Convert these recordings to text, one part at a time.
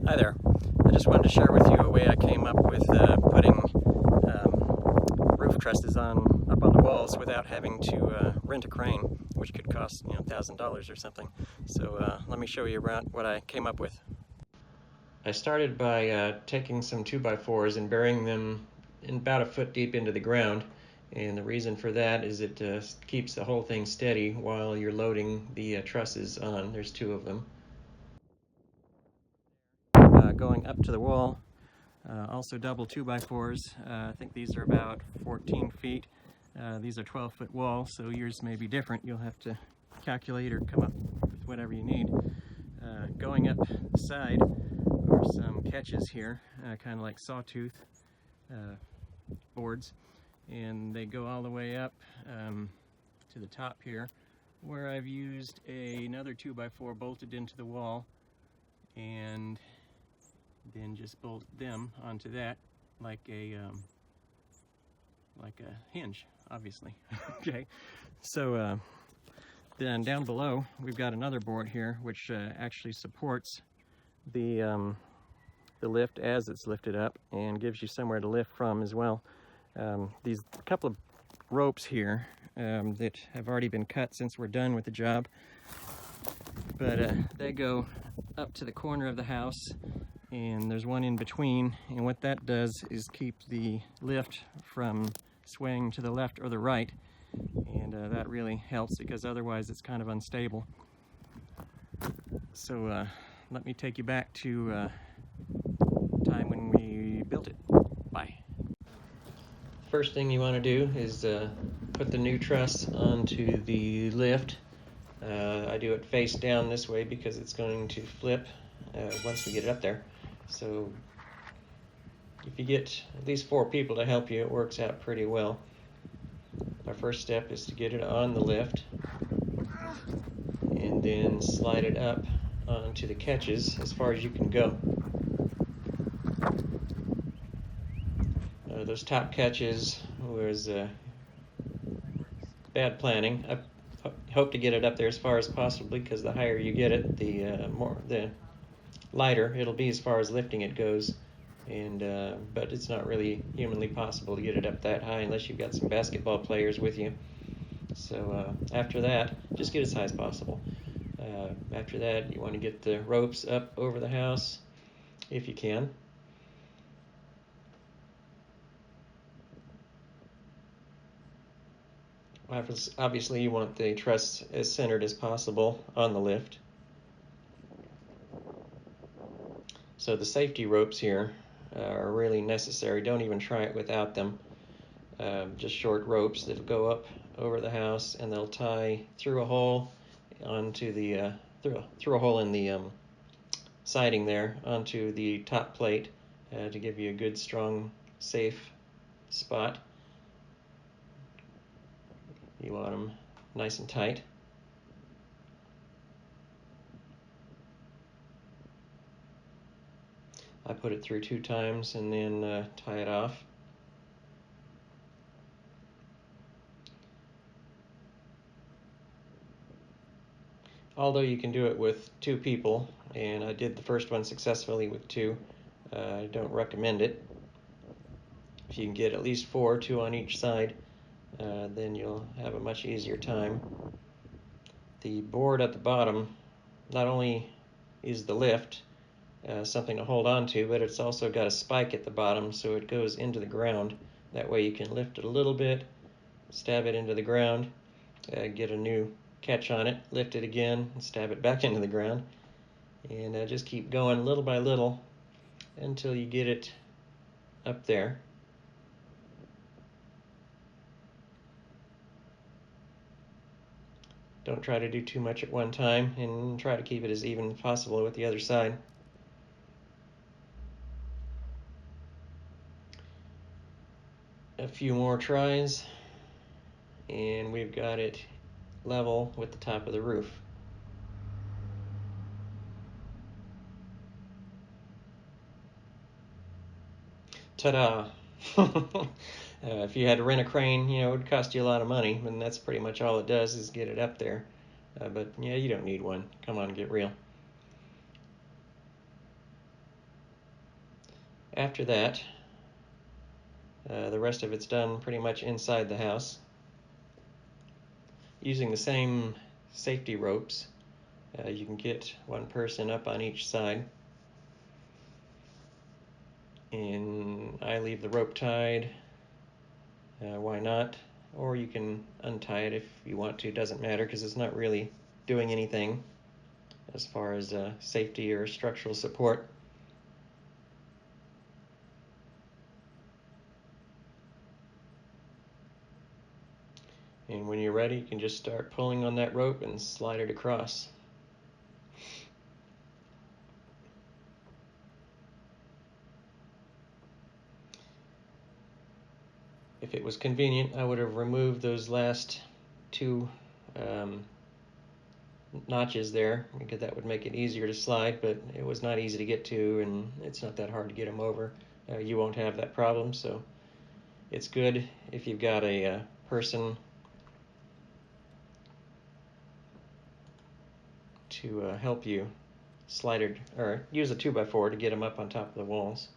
Hi there. I just wanted to share with you a way I came up with putting roof trusses up on the walls without having to rent a crane, which could cost $1,000 or something. So let me show you around what I came up with. I started by taking some 2x4s and burying them in about a foot deep into the ground. And the reason for that is it keeps the whole thing steady while you're loading the trusses on. There's two of them. Going up to the wall, also double 2x4s. I think these are about 14 feet. These are 12-foot walls, so yours may be different. You'll have to calculate or come up with whatever you need. Going up the side are some catches here, kind of like sawtooth boards, and they go all the way up to the top here, where I've used another 2x4 bolted into the wall, and then just bolt them onto that like a hinge, obviously. Okay, so then down below we've got another board here which actually supports the lift as it's lifted up and gives you somewhere to lift from as well. These couple of ropes here that have already been cut since we're done with the job, but they go up to the corner of the house, and there's one in between, and what that does is keep the lift from swaying to the left or the right, and that really helps because otherwise it's kind of unstable. So let me take you back to time when we built it. Bye. First thing you want to do is put the new truss onto the lift. I do it face down this way because it's going to flip once we get it up there. So if you get at least 4 people to help you, it works out pretty well. Our first step is to get it on the lift and then slide it up onto the catches as far as you can go. Those top catches was bad planning. I hope to get it up there as far as possible, because the higher you get it, the lighter it'll be as far as lifting it goes, and but it's not really humanly possible to get it up that high unless you've got some basketball players with you. So after that, just get as high as possible. After that, you want to get the ropes up over the house if you can. Obviously you want the truss as centered as possible on the lift. So the safety ropes here are really necessary. Don't even try it without them. Just short ropes that go up over the house, and they'll tie through a hole onto the through a hole in the siding there onto the top plate to give you a good, strong, safe spot. You want them nice and tight. I put it through 2 times and then tie it off. Although you can do it with 2 people, and I did the first one successfully with 2, I don't recommend it. If you can get at least 4, 2 on each side, then you'll have a much easier time. The board at the bottom not only is the lift something to hold on to, but it's also got a spike at the bottom, so it goes into the ground. That way you can lift it a little bit, stab it into the ground, get a new catch on it, lift it again, and stab it back into the ground, and just keep going little by little until you get it up there. Don't try to do too much at one time, and try to keep it as even as possible with the other side. A few more tries, and we've got it level with the top of the roof. Ta-da! If you had to rent a crane, it would cost you a lot of money, and that's pretty much all it does is get it up there. But yeah, you don't need one. Come on, get real. After that, the rest of it's done pretty much inside the house. Using the same safety ropes, you can get one person up on each side. And I leave the rope tied. Why not? Or you can untie it if you want to. It doesn't matter because it's not really doing anything as far as safety or structural support. And when you're ready, you can just start pulling on that rope and slide it across. If it was convenient, I would have removed those last two notches there, because that would make it easier to slide, but it was not easy to get to, and it's not that hard to get them over. You won't have that problem, so it's good if you've got a person to help you slide it, or use a 2x4 to get them up on top of the walls.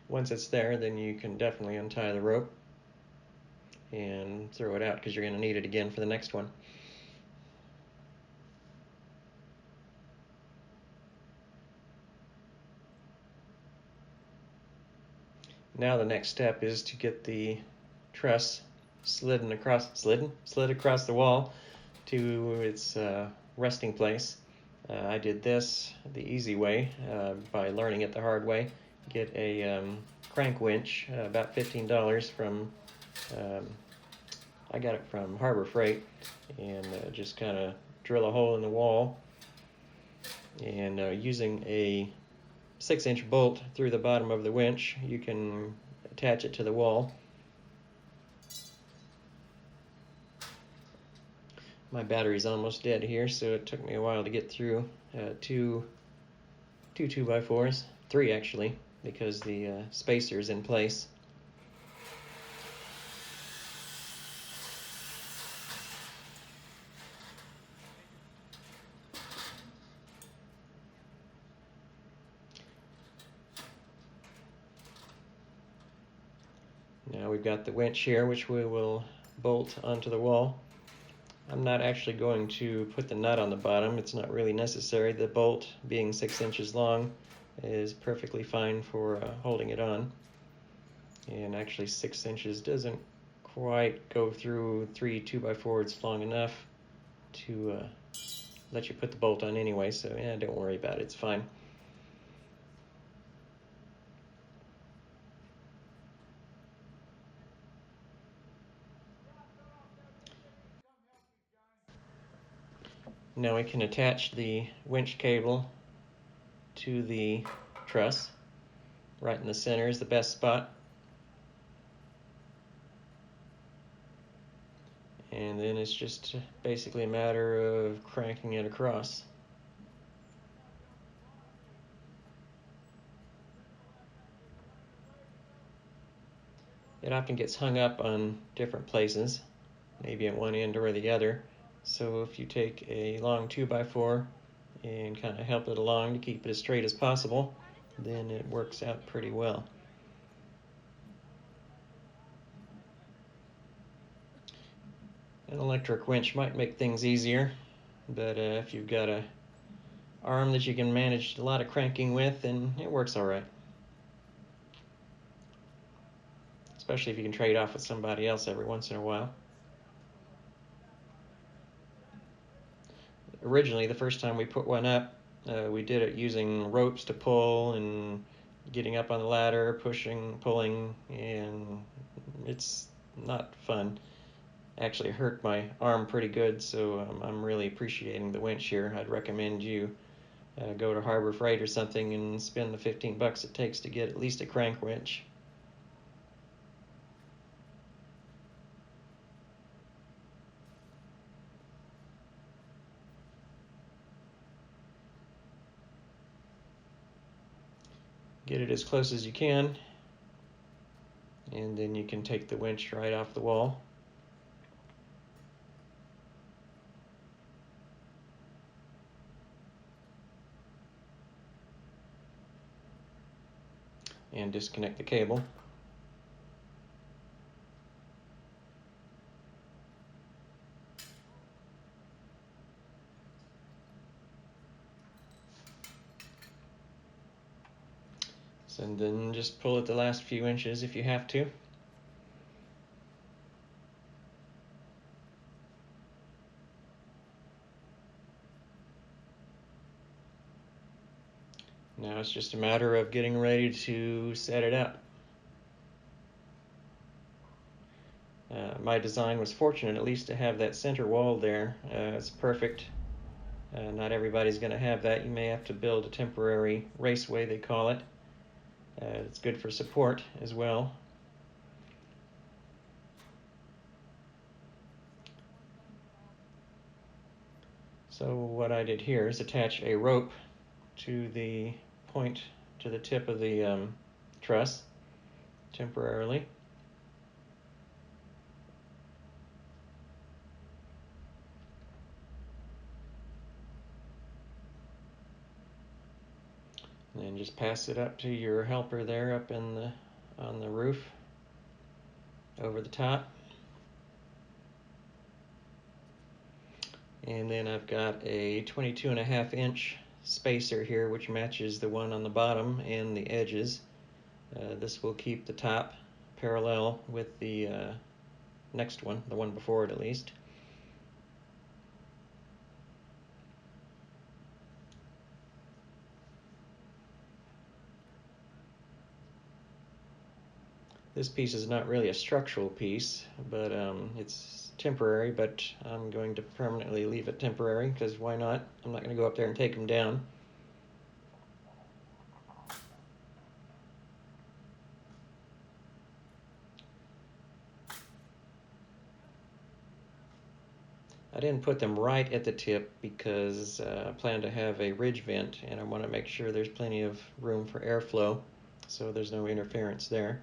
Once it's there, then you can definitely untie the rope and throw it out because you're going to need it again for the next one. Now the next step is to get the truss slid across the wall to its resting place. I did this the easy way by learning it the hard way. Get a crank winch, about $15 from, I got it from Harbor Freight, and just kind of drill a hole in the wall, and using a 6-inch bolt through the bottom of the winch, you can attach it to the wall. My battery's almost dead here, so it took me a while to get through two 2x4s, 3 actually, because the spacer's in place. Now we've got the winch here, which we will bolt onto the wall. I'm not actually going to put the nut on the bottom. It's not really necessary. The bolt, being 6 inches long, is perfectly fine for holding it on. And actually 6 inches doesn't quite go through 3 2x4s long enough to let you put the bolt on anyway, so don't worry about it, it's fine. Now we can attach the winch cable to the truss. Right in the center is the best spot. And then it's just basically a matter of cranking it across. It often gets hung up on different places, maybe at one end or the other. So if you take a long 2x4 and kind of help it along to keep it as straight as possible, then it works out pretty well. An electric winch might make things easier, but if you've got a arm that you can manage a lot of cranking with, then it works all right. Especially if you can trade off with somebody else every once in a while. Originally, the first time we put one up, we did it using ropes to pull and getting up on the ladder, pushing, pulling, and it's not fun. Actually hurt my arm pretty good, so I'm really appreciating the winch here. I'd recommend you go to Harbor Freight or something and spend the $15 it takes to get at least a crank winch. Get it as close as you can, and then you can take the winch right off the wall. and disconnect the cable. And then just pull it the last few inches if you have to. Now it's just a matter of getting ready to set it up. My design was fortunate at least to have that center wall there. It's perfect. Not everybody's going to have that. You may have to build a temporary raceway, they call it. It's good for support as well. So what I did here is attach a rope to the point, to the tip of the truss temporarily. And then just pass it up to your helper there up in on the roof over the top. And then I've got a 22.5-inch spacer here which matches the one on the bottom and the edges. This will keep the top parallel with the next one, the one before it at least. This piece is not really a structural piece, but it's temporary, but I'm going to permanently leave it temporary because why not? I'm not going to go up there and take them down. I didn't put them right at the tip because I plan to have a ridge vent and I want to make sure there's plenty of room for airflow so there's no interference there.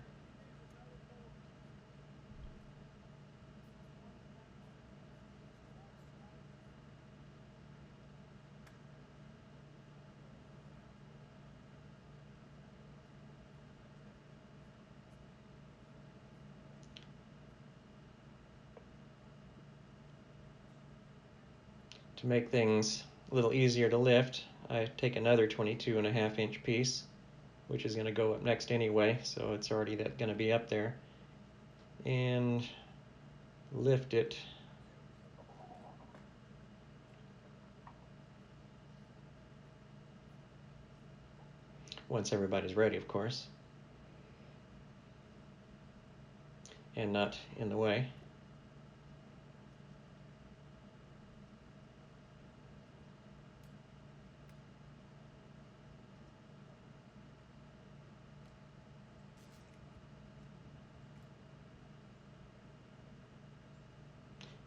To make things a little easier to lift, I take another 22.5-inch piece, which is going to go up next anyway, so it's already going to be up there, and lift it once everybody's ready, of course, and not in the way.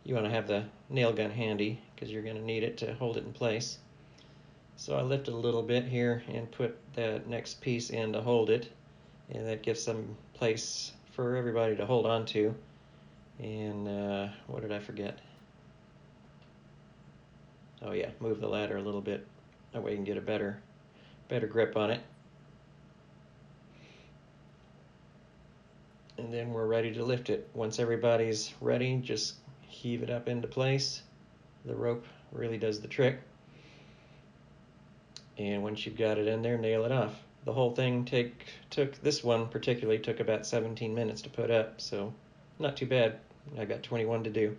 You want to have the nail gun handy because you're going to need it to hold it in place. So I lifted a little bit here and put that next piece in to hold it, and that gives some place for everybody to hold on to. And what did I forget? Oh yeah, move the ladder a little bit. That way you can get a better grip on it. And then we're ready to lift it. Once everybody's ready, just heave it up into place. The rope really does the trick. And once you've got it in there, nail it off. The whole thing took this one particularly took about 17 minutes to put up, so not too bad. I got 21 to do.